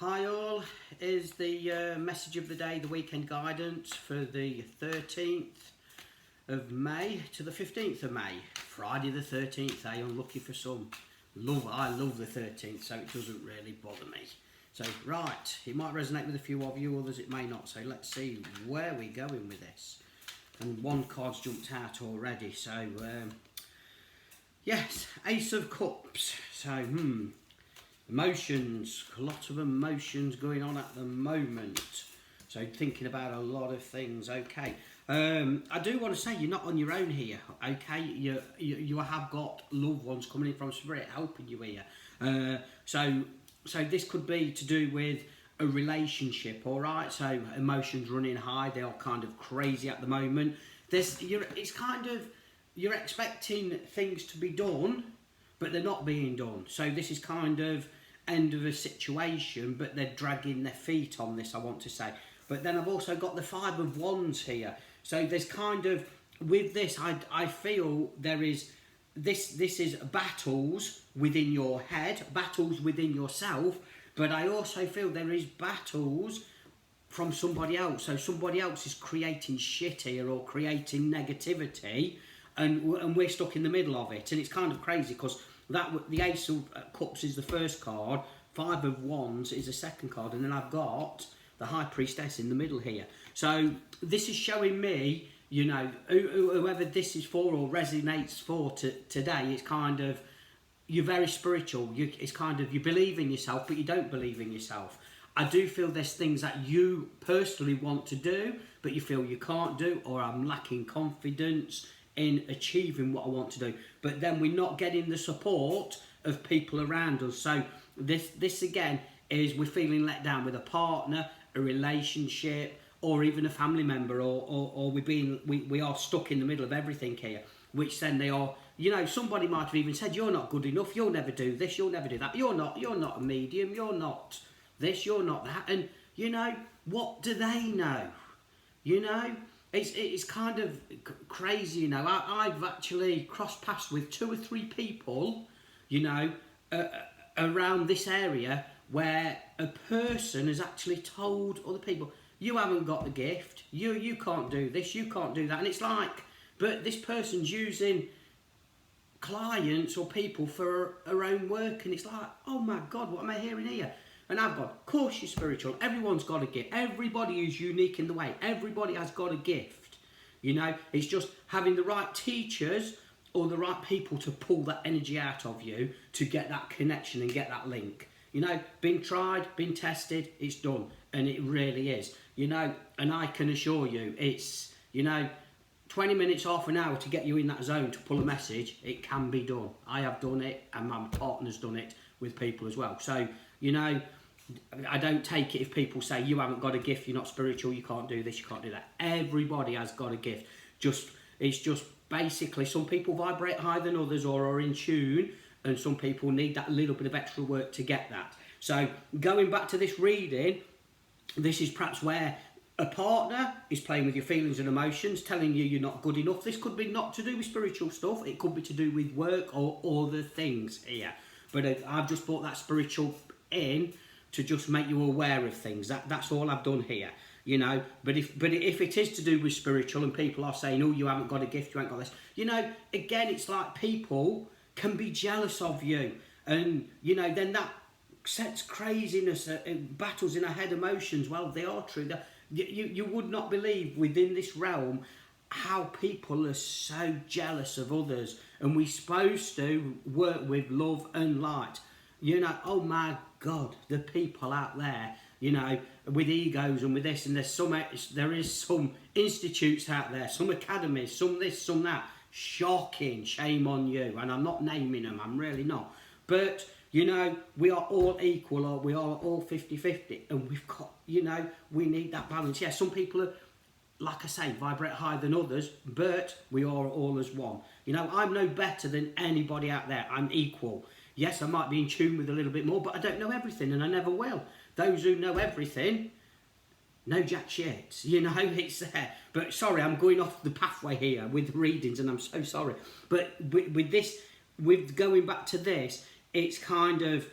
Hi all, is the message of the day, the weekend guidance for the 13th of May to the 15th of May. Friday the 13th, unlucky for some. I love the 13th, so it doesn't really bother me. So, right, it might resonate with a few of you, others it may not. So let's see where we're going with this. And one card's jumped out already, so yes, Ace of Cups. So, emotions, a lot of emotions going on at the moment. So thinking about a lot of things. Okay, I do want to say you're not on your own here. Okay, you have got loved ones coming in from spirit helping you here. So this could be to do with a relationship. All right. So emotions running high. They are kind of crazy at the moment. It's kind of you're expecting things to be done, but they're not being done. So this is kind of end of a situation, but they're dragging their feet on this, I want to say. But then I've also got the Five of Wands here. So there's kind of, with this, I feel there is, this is battles within your head, battles within yourself, but I also feel there is battles from somebody else. So somebody else is creating shit here or creating negativity, and we're stuck in the middle of it. And it's kind of crazy because the Ace of Cups is the first card, Five of Wands is the second card, and then I've got the High Priestess in the middle here. So this is showing me, you know, whoever this is for or resonates for today, it's kind of, you're very spiritual. It's kind of, you believe in yourself, but you don't believe in yourself. I do feel there's things that you personally want to do, but you feel you can't do, or I'm lacking confidence in achieving what I want to do. But then we're not getting the support of people around us. So this again is we're feeling let down with a partner, a relationship, or even a family member, or we are stuck in the middle of everything here, which then they are, you know, somebody might have even said, you're not good enough, you'll never do this, you'll never do that, you're not a medium, you're not this, you're not that. And you know, what do they know? You know, it's kind of crazy. You know, I've actually crossed paths with 2 or 3 people, you know, around this area where a person has actually told other people, you haven't got the gift, you can't do this, you can't do that. And it's like, but this person's using clients or people for her own work, and it's like, oh my God, what am I hearing here? And I've got, of course you're spiritual, everyone's got a gift, everybody is unique in the way, everybody has got a gift, you know, it's just having the right teachers or the right people to pull that energy out of you to get that connection and get that link. You know, been tried, been tested, it's done, and it really is, you know. And I can assure you, it's, you know, 20 minutes, half an hour to get you in that zone to pull a message, it can be done. I have done it, and my partner's done it with people as well. So, you know, I don't take it if people say you haven't got a gift, you're not spiritual, you can't do this, you can't do that. Everybody has got a gift. It's just basically some people vibrate higher than others or are in tune, and some people need that little bit of extra work to get that. So going back to this reading, this is perhaps where a partner is playing with your feelings and emotions, telling you you're not good enough. This could be not to do with spiritual stuff. It could be to do with work or other things here. But I've just brought that spiritual in to just make you aware of things. That's all I've done here, you know. But if it is to do with spiritual and people are saying, oh, you haven't got a gift, you haven't got this, you know, again, it's like people can be jealous of you, and you know, then that sets craziness, battles in our head, emotions. Well, they are true. You would not believe within this realm how people are so jealous of others, and we're supposed to work with love and light. You know, oh my God, the people out there, you know, with egos and with this, and there is some institutes out there, some academies, some this, some that. Shocking, shame on you. And I'm not naming them, I'm really not. But, you know, we are all equal, or we are all 50-50, and we've got, you know, we need that balance. Yeah, some people are, like I say, vibrate higher than others, but we are all as one. You know, I'm no better than anybody out there. I'm equal. Yes, I might be in tune with a little bit more, but I don't know everything, and I never will. Those who know everything know jack shit. You know, it's there. But sorry, I'm going off the pathway here with readings, and I'm so sorry. But with this, with going back to this, it's kind of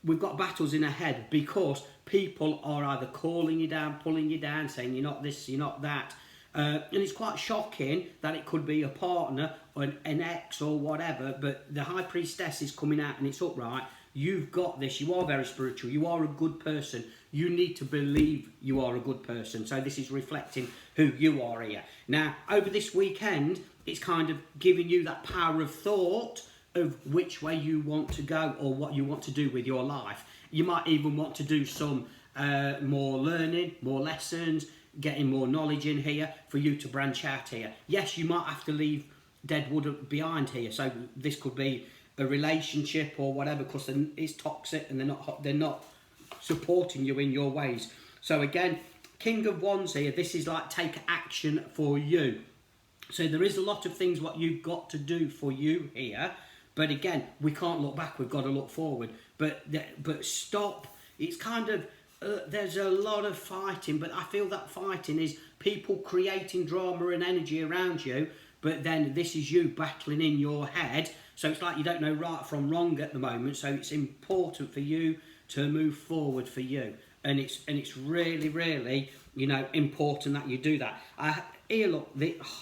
we've got battles in our head because people are either calling you down, pulling you down, saying you're not this, you're not that. And it's quite shocking that it could be a partner or an ex or whatever, but the High Priestess is coming out and it's upright. You've got this. You are very spiritual. You are a good person. You need to believe you are a good person. So this is reflecting who you are here. Now, over this weekend, it's kind of giving you that power of thought of which way you want to go or what you want to do with your life. You might even want to do some more learning, more lessons, getting more knowledge in here for you to branch out here. Yes, you might have to leave deadwood behind here. So this could be a relationship or whatever, because it's toxic and they're not supporting you in your ways. So again, King of Wands here, this is like take action for you. So there is a lot of things what you've got to do for you here, but again, we can't look back, we've got to look forward. But stop. It's kind of there's a lot of fighting, but I feel that fighting is people creating drama and energy around you, but then this is you battling in your head. So it's like you don't know right from wrong at the moment. So it's important for you to move forward for you, and it's really, really, you know, important that you do that. Here, look,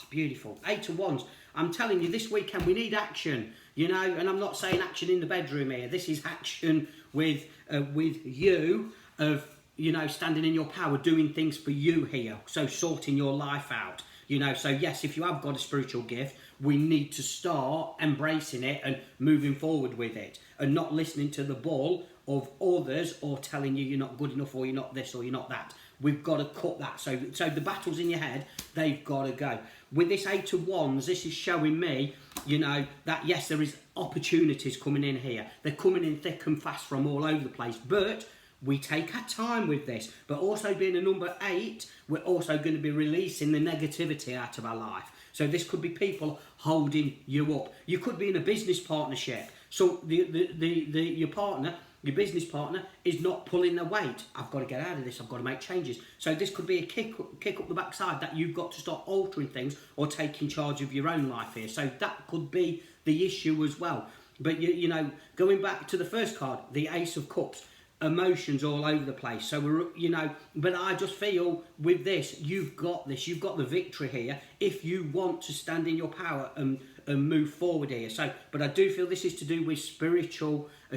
beautiful 8 of Wands. I'm telling you, this weekend we need action, you know, and I'm not saying action in the bedroom here. This is action with you, of, you know, standing in your power, doing things for you here. So sorting your life out, you know. So yes, if you have got a spiritual gift, we need to start embracing it and moving forward with it, and not listening to the bull of others or telling you you're not good enough or you're not this or you're not that. We've got to cut that. So the battles in your head, they've got to go. With this 8 of Wands, this is showing me, you know, that yes, there is opportunities coming in here. They're coming in thick and fast from all over the place, but we take our time with this. But also being a number 8, we're also going to be releasing the negativity out of our life. So this could be people holding you up. You could be in a business partnership. So your partner, your business partner, is not pulling their weight. I've got to get out of this. I've got to make changes. So this could be a kick up the backside that you've got to start altering things or taking charge of your own life here. So that could be the issue as well. But you know, going back to the first card, the Ace of Cups. Emotions all over the place. So we're, you know, but I just feel with this, you've got this, you've got the victory here if you want to stand in your power and move forward here. So, but I do feel this is to do with a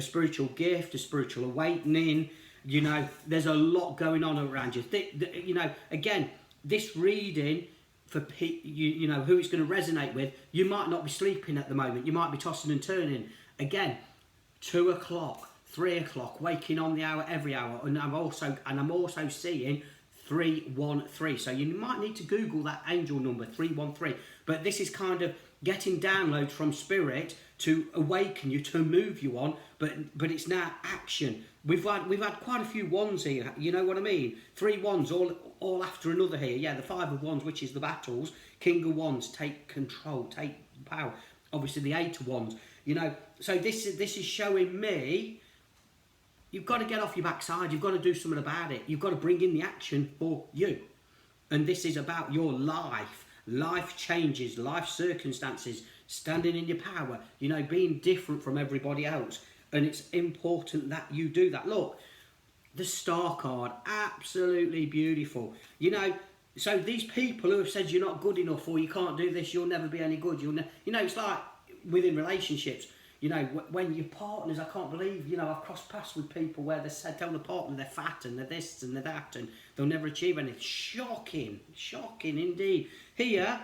spiritual gift, a spiritual awakening. You know, there's a lot going on around you. You know, again, this reading for you know who it's going to resonate with. You might not be sleeping at the moment. You might be tossing and turning. Again, 2 o'clock. 3 o'clock, waking on the hour every hour, and I'm also seeing 313. So you might need to Google that angel number 313. But this is kind of getting downloads from spirit to awaken you, to move you on. But it's now action. We've had quite a few wands here. You know what I mean? 3 wands all after another here. Yeah, the 5 of Wands, which is the battles. King of Wands, take control, take power. Obviously the 8 of Wands. You know, so this is showing me. You've got to get off your backside. You've got to do something about it. You've got to bring in the action for you. And this is about your life changes, life circumstances, standing in your power, you know, being different from everybody else. And it's important that you do that. Look, the Star card, absolutely beautiful. You know, so these people who have said you're not good enough or you can't do this, you'll never be any good. You know, it's like within relationships. You know, when your partners, I can't believe, you know, I've crossed paths with people where they said, tell the partner they're fat and they're this and they're that and they'll never achieve anything. Shocking, shocking indeed. Here,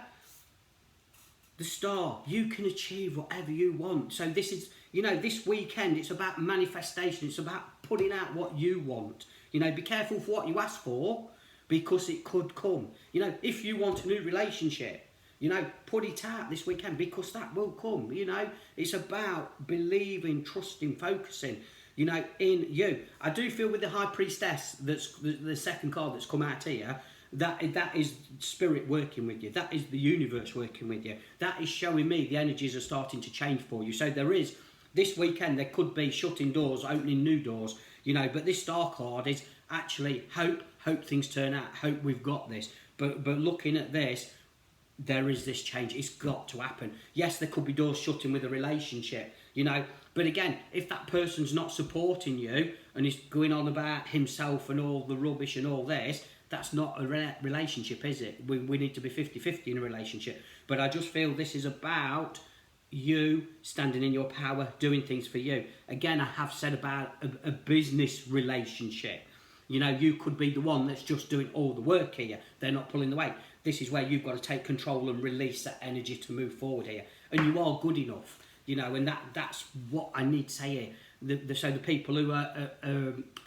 the Star, you can achieve whatever you want. So this is, you know, this weekend, it's about manifestation. It's about putting out what you want. You know, be careful for what you ask for because it could come. You know, if you want a new relationship, you know, put it out this weekend because that will come. You know, it's about believing, trusting, focusing, you know, in you. I do feel with the High Priestess, that's the second card that's come out here, that is spirit working with you. That is the universe working with you. That is showing me the energies are starting to change for you. So there is, this weekend, there could be shutting doors, opening new doors, you know, but this Star card is actually hope things turn out, hope we've got this. But looking at this, there is this change. It's got to happen. Yes, there could be doors shutting with a relationship, you know, But again, if that person's not supporting you and is going on about himself and all the rubbish and all this, that's not a relationship, is it? We need to be 50-50 in a relationship. But I just feel this is about you standing in your power, doing things for you. Again, I have said about a business relationship. You know, you could be the one that's just doing all the work here. They're not pulling the weight. This is where you've got to take control and release that energy to move forward here. And you are good enough, you know, and that's what I need to say here. So the people who are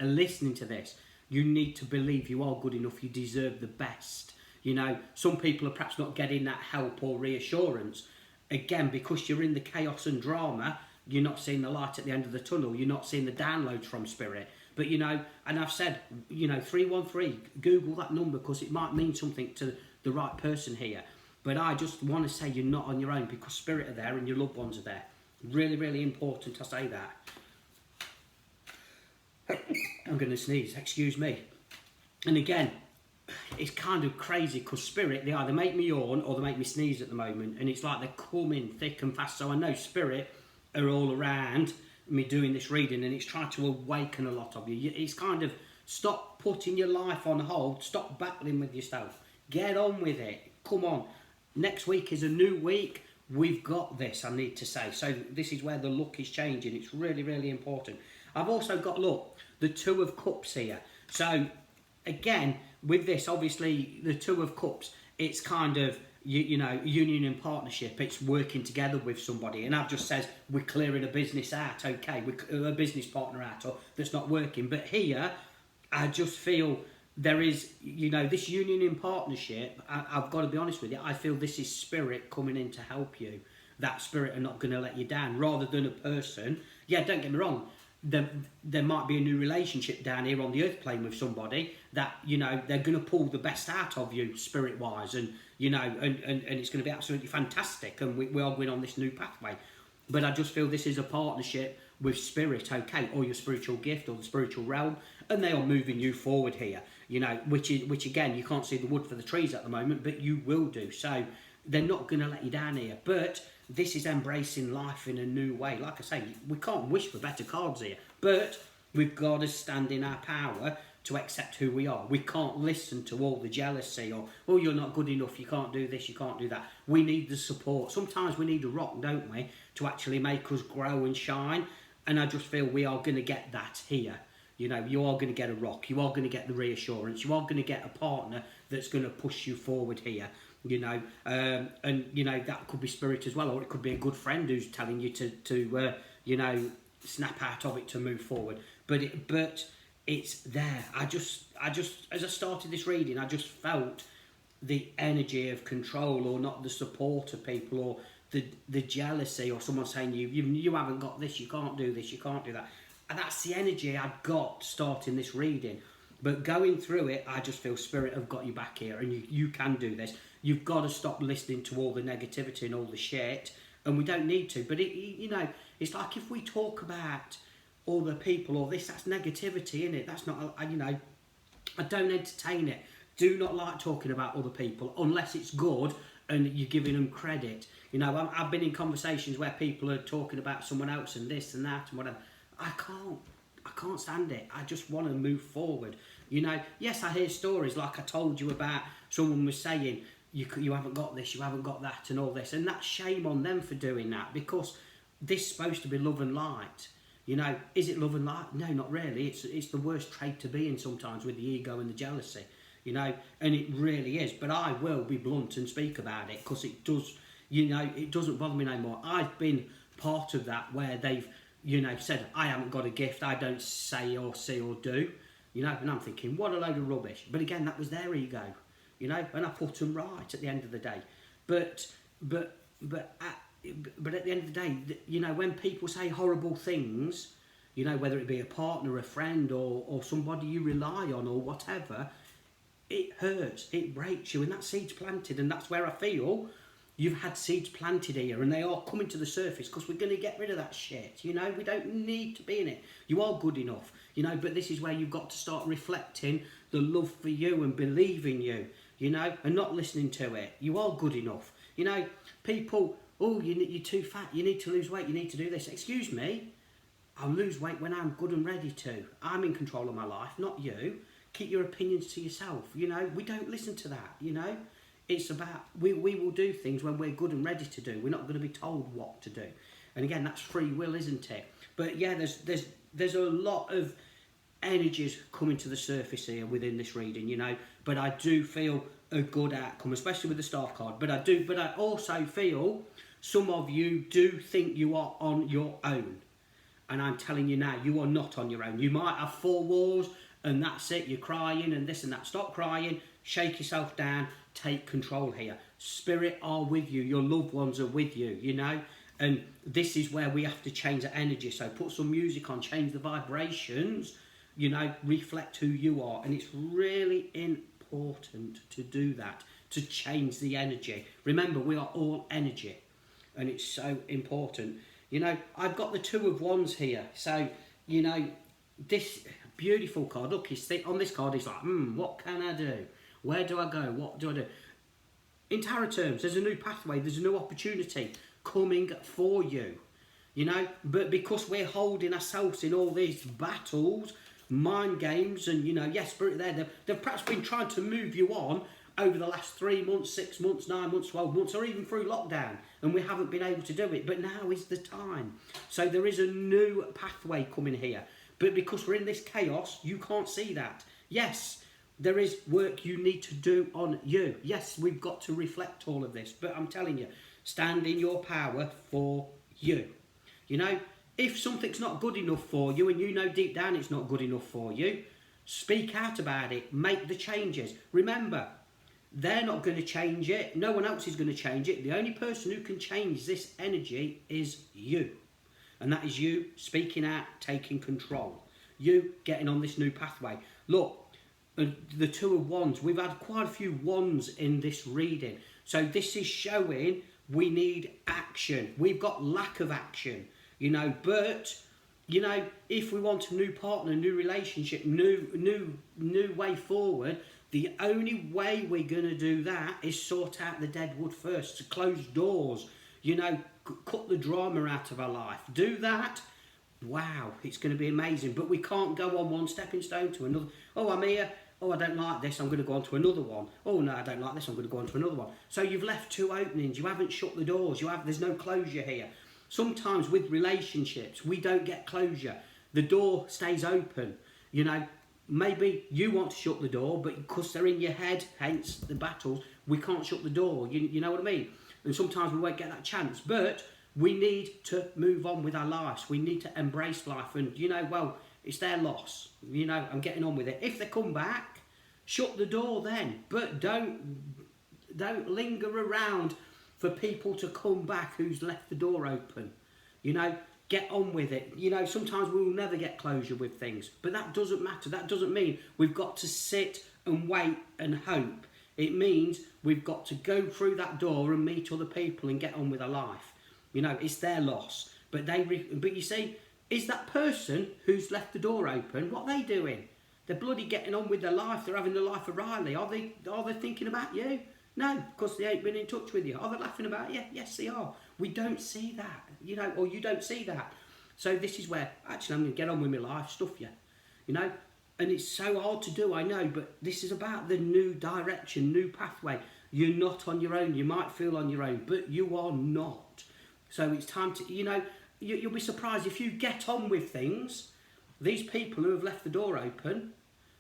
listening to this, you need to believe you are good enough. You deserve the best. You know, some people are perhaps not getting that help or reassurance. Again, because you're in the chaos and drama, you're not seeing the light at the end of the tunnel. You're not seeing the downloads from Spirit. But, you know, and I've said, you know, 313, Google that number because it might mean something to the right person here. But I just want to say you're not on your own because Spirit are there and your loved ones are there. Really, really important I say that. I'm going to sneeze, excuse me. And again, it's kind of crazy because Spirit, they either make me yawn or they make me sneeze at the moment. And it's like they're coming thick and fast. So I know Spirit are all around me doing this reading and it's trying to awaken a lot of you. It's kind of stop putting your life on hold. Stop battling with yourself. Get on with it. Come on. Next week is a new week. We've got this, I need to say. So this is where the look is changing. It's really, really important. I've also got, look, the Two of Cups here. So again, with this, obviously, the Two of Cups, it's kind of, you know, union and partnership. It's working together with somebody. And I've just said, we're clearing a business out, okay, we're a business partner out, or that's not working. But here, I just feel there is, you know, this union and partnership, I've got to be honest with you, I feel this is Spirit coming in to help you. That Spirit are not going to let you down, rather than a person. Yeah, don't get me wrong. There might be a new relationship down here on the earth plane with somebody that, you know, they're going to pull the best out of you spirit wise, and you know, and it's going to be absolutely fantastic, and we are going on this new pathway. But I just feel this is a partnership with Spirit, okay, or your spiritual gift or the spiritual realm, and they are moving you forward here, you know, which again, you can't see the wood for the trees at the moment, but you will do. So they're not going to let you down here. But this is embracing life in a new way. Like I say, we can't wish for better cards here, but we've got to stand in our power to accept who we are. We can't listen to all the jealousy or, oh, you're not good enough, you can't do this, you can't do that. We need the support. Sometimes we need a rock, don't we, to actually make us grow and shine. And I just feel we are going to get that here. You know, you are going to get a rock. You are going to get the reassurance. You are going to get a partner that's going to push you forward here. You know, and you know, that could be Spirit as well, or it could be a good friend who's telling you to you know, snap out of it to move forward. But it's there. I just as I started this reading, I just felt the energy of control, or not the support of people, or the jealousy, or someone saying you haven't got this, you can't do this, you can't do that. And that's the energy I'd got starting this reading. But going through it, I just feel Spirit have got you back here, and you can do this. You've got to stop listening to all the negativity and all the shit, and we don't need to. But, you know, it's like if we talk about other people or this, that's negativity, isn't it? That's not, you know, I don't entertain it. Do not like talking about other people unless it's good and you're giving them credit. You know, I've been in conversations where people are talking about someone else and this and that and whatever. I can't stand it. I just want to move forward. You know, yes, I hear stories like I told you about someone was saying, you haven't got this, you haven't got that and all this. And that's shame on them for doing that, because this is supposed to be love and light. You know, is it love and light? No, not really. It's the worst trait to be in sometimes, with the ego and the jealousy. You know, and it really is. But I will be blunt and speak about it, because it does, you know, it doesn't bother me no more. I've been part of that where they've, you know, said, I haven't got a gift, I don't say or see or do, you know, and I'm thinking, what a load of rubbish. But again, that was their ego, you know, and I put them right at the end of the day. But at the end of the day, you know, when people say horrible things, you know, whether it be a partner, a friend, or somebody you rely on, or whatever, it hurts, it breaks you, and that seed's planted. And that's where I feel you've had seeds planted here, and they are coming to the surface, because we're going to get rid of that shit. You know, we don't need to be in it. You are good enough, you know, but this is where you've got to start reflecting the love for you and believing you, you know, and not listening to it. You are good enough. You know, people, oh, you're too fat, you need to lose weight, you need to do this. Excuse me, I'll lose weight when I'm good and ready to. I'm in control of my life, not you. Keep your opinions to yourself. You know, we don't listen to that, you know. It's about, we will do things when we're good and ready to do. We're not going to be told what to do. And again, that's free will, isn't it? But yeah, there's a lot of energies coming to the surface here within this reading, you know. But I do feel a good outcome, especially with the staff card. But I also feel some of you do think you are on your own. And I'm telling you now, you are not on your own. You might have 4 walls and that's it. You're crying and this and that. Stop crying. Shake yourself down. Take control here. Spirit are with you. Your loved ones are with you, you know. And this is where we have to change the energy. So put some music on, change the vibrations, you know, reflect who you are. And it's really important to do that, to change the energy. Remember, we are all energy. And it's so important. You know, I've got the 2 of Wands here. So, you know, this beautiful card. Look, on this card, it's like, what can I do? Where do I go? What do I do? In tarot terms, there's a new pathway. There's a new opportunity coming for you. You know, but because we're holding ourselves in all these battles, mind games, and, you know, yes, Spirit there, they've perhaps been trying to move you on over the last 3 months, 6 months, 9 months, 12 months, or even through lockdown, and we haven't been able to do it. But now is the time. So there is a new pathway coming here. But because we're in this chaos, you can't see that. Yes, there is work you need to do on you. Yes, we've got to reflect all of this. But I'm telling you, stand in your power for you. You know, if something's not good enough for you, and you know deep down it's not good enough for you, speak out about it. Make the changes. Remember, they're not going to change it. No one else is going to change it. The only person who can change this energy is you. And that is you speaking out, taking control. You getting on this new pathway. Look, the 2 of Wands. We've had quite a few wands in this reading. So this is showing we need action. We've got lack of action, you know. But, you know, if we want a new partner, new relationship, new way forward, the only way we're going to do that is sort out the dead wood first, to close doors, you know, cut the drama out of our life. Do that, wow, it's going to be amazing. But we can't go on one stepping stone to another. Oh, I'm here. Oh, I don't like this, I'm going to go on to another one. Oh, no, I don't like this, I'm going to go on to another one. So you've left 2 openings. You haven't shut the doors. There's no closure here. Sometimes with relationships, we don't get closure. The door stays open, you know. Maybe you want to shut the door, but because they're in your head, hence the battles, we can't shut the door. You know what I mean? And sometimes we won't get that chance. But we need to move on with our lives. We need to embrace life. And, you know, well, it's their loss. You know, I'm getting on with it. If they come back, shut the door then. But don't linger around for people to come back who's left the door open. You know, get on with it. You know, sometimes we will never get closure with things, but that doesn't matter. That doesn't mean we've got to sit and wait and hope. It means we've got to go through that door and meet other people and get on with our life. You know, it's their loss. But but you see, is that person who's left the door open, what are they doing? They're bloody getting on with their life. They're having the life of Riley. Are they thinking about you? No, because they ain't been in touch with you. Are they laughing about you? Yes, they are. We don't see that, you know, or you don't see that. So this is where, actually, I'm going to get on with my life, stuff you, you know. And it's so hard to do, I know, but this is about the new direction, new pathway. You're not on your own. You might feel on your own, but you are not. So it's time to, you know, you'll be surprised if you get on with things. These people who have left the door open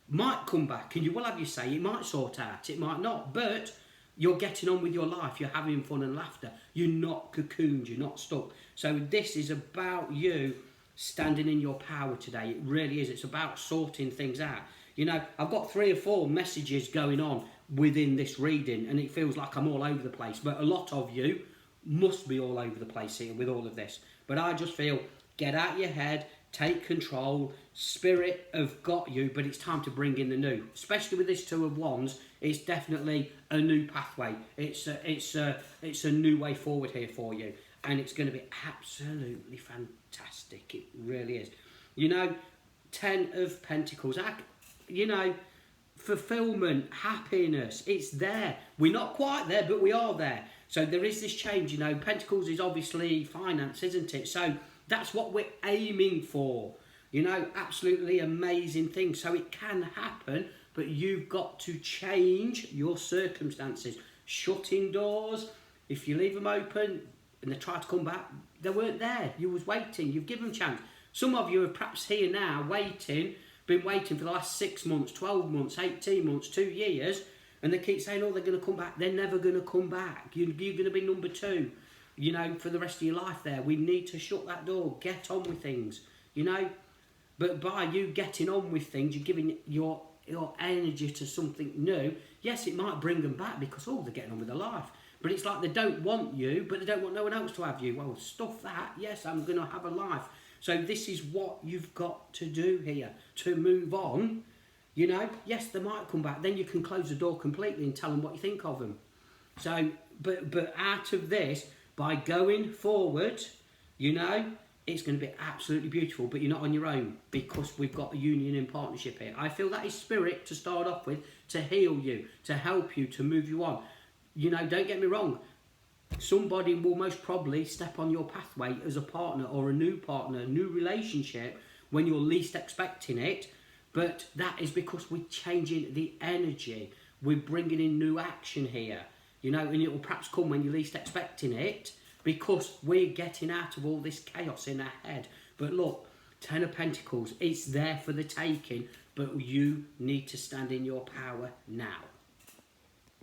might come back, and you will have your say. It might sort out, it might not, but you're getting on with your life. You're having fun and laughter. You're not cocooned. You're not stuck. So this is about you standing in your power today. It really is. It's about sorting things out. You know, I've got 3 or 4 messages going on within this reading, and it feels like I'm all over the place. But a lot of you must be all over the place here with all of this. But I just feel, get out of your head, take control. Spirit have got you, but it's time to bring in the new. Especially with this 2 of Wands, it's definitely a new pathway. It's a new way forward here for you, and it's going to be absolutely fantastic. It really is. You know, 10 of Pentacles. You know, fulfillment, happiness. It's there. We're not quite there, but we are there. So there is this change. You know, Pentacles is obviously finance, isn't it? So That's what we're aiming for. You know, absolutely amazing thing. So it can happen, but you've got to change your circumstances. Shutting doors, if you leave them open and they try to come back, they weren't there. You was waiting. You've given them a chance. Some of you are perhaps here now waiting, been waiting for the last 6 months, 12 months, 18 months, 2 years, and they keep saying, oh, they're going to come back. They're never going to come back. You're going to be number 2, you know, for the rest of your life there. We need to shut that door. Get on with things, you know. But by you getting on with things, you're giving your energy to something new. Yes, it might bring them back because, oh, they're getting on with their life. But it's like they don't want you, but they don't want no one else to have you. Well, stuff that. Yes, I'm going to have a life. So this is what you've got to do here to move on. You know, yes, they might come back. Then you can close the door completely and tell them what you think of them. So, but out of this, by going forward, you know, it's going to be absolutely beautiful, but you're not on your own because we've got a union in partnership here. I feel that is spirit to start off with, to heal you, to help you, to move you on. You know, don't get me wrong. Somebody will most probably step on your pathway as a partner or a new partner, a new relationship when you're least expecting it. But that is because we're changing the energy. We're bringing in new action here. You know, and it will perhaps come when you're least expecting it because we're getting out of all this chaos in our head. But look, 10 of Pentacles, it's there for the taking, but you need to stand in your power now.